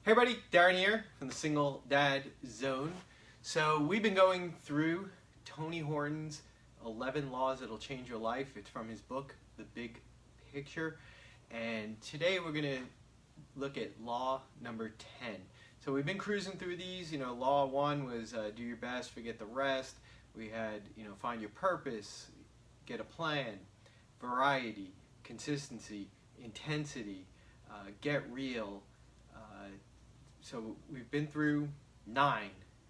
Hey everybody, Darren here from the Single Dad Zone. So we've been going through Tony Horton's 11 Laws That'll Change Your Life. It's from his book, The Big Picture. And today we're going to look at law number 10. So we've been cruising through these. Law 1 was do your best, forget the rest. We had, find your purpose, get a plan, variety, consistency, intensity, get real. So we've been through 9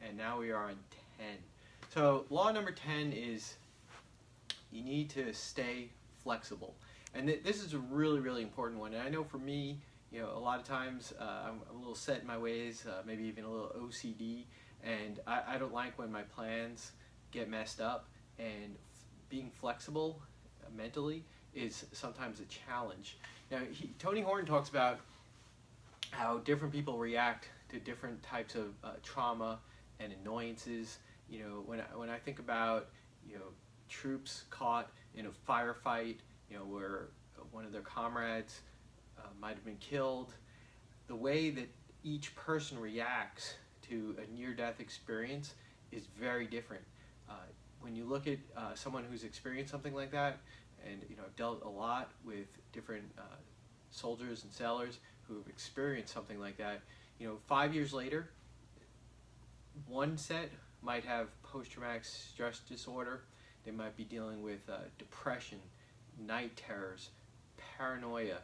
and now we are on 10. So law number 10 is you need to stay flexible. And this is a really, really important one. And I know for me, a lot of times I'm a little set in my ways, maybe even a little OCD, and I don't like when my plans get messed up, and being flexible mentally is sometimes a challenge. Now, Tony Horton talks about how different people react to different types of trauma and annoyances. When I think about troops caught in a firefight, where one of their comrades might have been killed, the way that each person reacts to a near-death experience is very different. When you look at someone who's experienced something like that, and I've dealt a lot with different soldiers and sailors who have experienced something like that, 5 years later, one set might have post-traumatic stress disorder. They might be dealing with depression, night terrors, paranoia.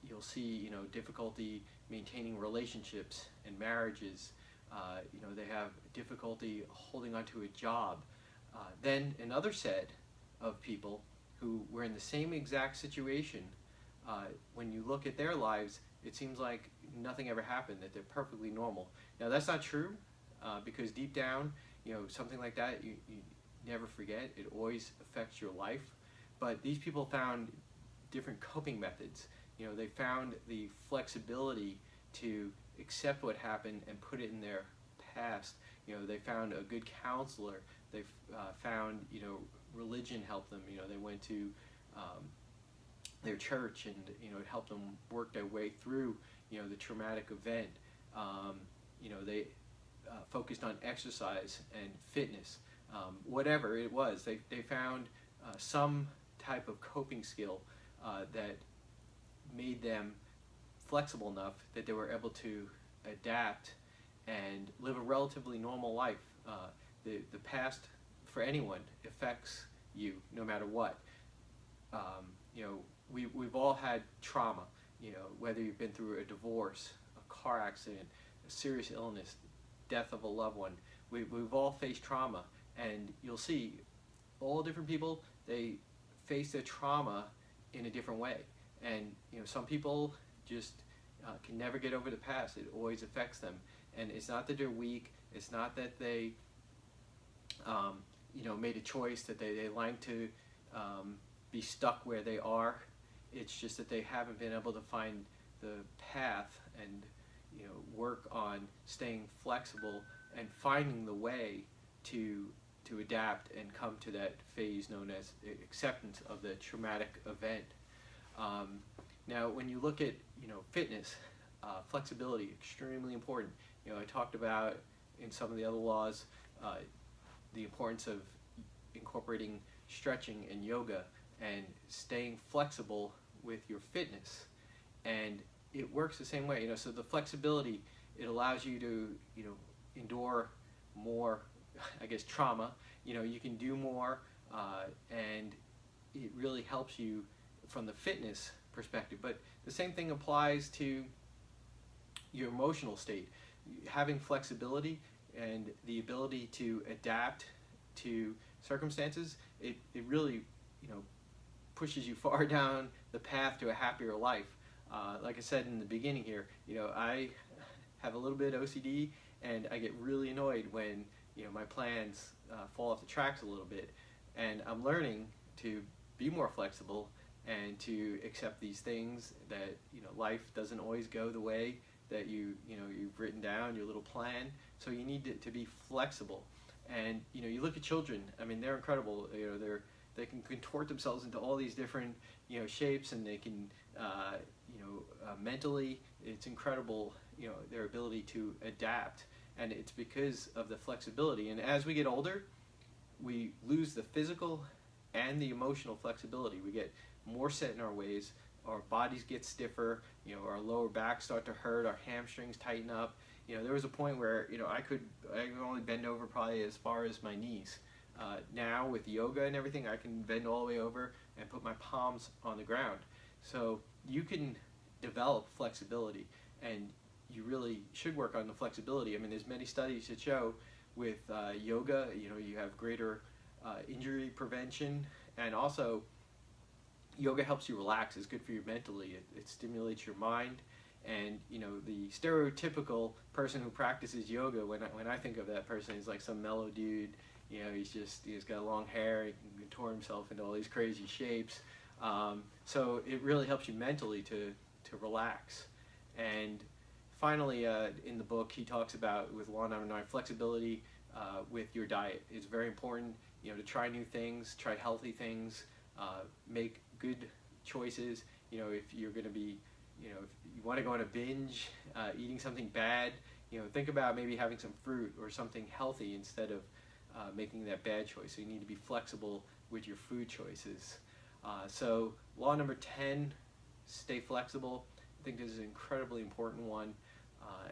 You'll see, difficulty maintaining relationships and marriages. They have difficulty holding onto a job. Then another set of people who were in the same exact situation, when you look at their lives, it seems like nothing ever happened, that they're perfectly normal. Now that's not true, because deep down, something like that, you never forget. It always affects your life. But these people found different coping methods. They found the flexibility to accept what happened and put it in their past. They found a good counselor. They found, religion helped them. They went to their church, and it helped them work their way through the traumatic event. They focused on exercise and fitness, whatever it was. They found some type of coping skill that made them flexible enough that they were able to adapt and live a relatively normal life. The past, for anyone, affects you no matter what. We've all had trauma, whether you've been through a divorce, a car accident, a serious illness, death of a loved one. We've all faced trauma, and you'll see all different people, they face their trauma in a different way. And some people just can never get over the past. It always affects them. And it's not that they're weak, it's not that they made a choice that they like to be stuck where they are. It's just that they haven't been able to find the path and work on staying flexible and finding the way to adapt and come to that phase known as acceptance of the traumatic event. Now, when you look at fitness, flexibility, extremely important. I talked about in some of the other laws the importance of incorporating stretching and yoga and staying flexible with your fitness, and it works the same way. So the flexibility, it allows you to endure more, I guess, trauma. You can do more, and it really helps you from the fitness perspective. But the same thing applies to your emotional state. Having flexibility and the ability to adapt to circumstances, it really pushes you far down the path to a happier life. Like I said in the beginning here, I have a little bit of OCD, and I get really annoyed when my plans fall off the tracks a little bit. And I'm learning to be more flexible and to accept these things, that life doesn't always go the way that you've written down your little plan. So you need to be flexible. And you look at children. I mean, they're incredible. they can contort themselves into all these different, shapes, and they can, mentally, it's incredible, their ability to adapt. And it's because of the flexibility. And as we get older, we lose the physical and the emotional flexibility. We get more set in our ways. Our bodies get stiffer. Our lower backs start to hurt. Our hamstrings tighten up. There was a point where I could only bend over probably as far as my knees. Now with yoga and everything, I can bend all the way over and put my palms on the ground. So you can develop flexibility, and you really should work on the flexibility. I mean, there's many studies that show with yoga, you have greater injury prevention, and also yoga helps you relax. It's good for you mentally. It stimulates your mind. And the stereotypical person who practices yoga, when I think of that person, is like some mellow dude. He's got long hair. He can contort himself into all these crazy shapes. So it really helps you mentally to relax. And finally, in the book, he talks about, with law number 9, flexibility with your diet. It's very important, to try new things, try healthy things, make good choices. If you're going to be, if you want to go on a binge, eating something bad, think about maybe having some fruit or something healthy instead of making that bad choice. So you need to be flexible with your food choices. So law number 10, stay flexible. I think this is an incredibly important one,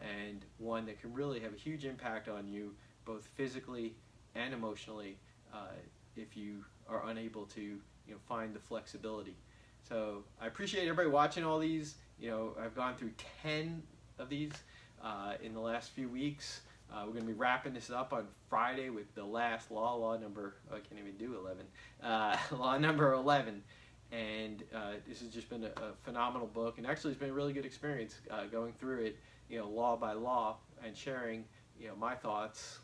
and one that can really have a huge impact on you, both physically and emotionally, if you are unable to find the flexibility. So I appreciate everybody watching all these. I've gone through 10 of these in the last few weeks. We're going to be wrapping this up on Friday with the last law number, I can't even do 11, law number 11. And this has just been a phenomenal book, and actually it's been a really good experience going through it, law by law, and sharing, my thoughts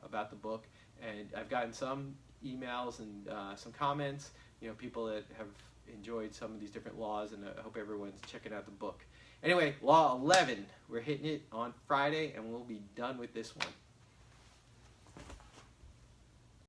about the book. And I've gotten some emails and some comments, people that have enjoyed some of these different laws, and I hope everyone's checking out the book. Anyway, law 11, we're hitting it on Friday, and we'll be done with this one.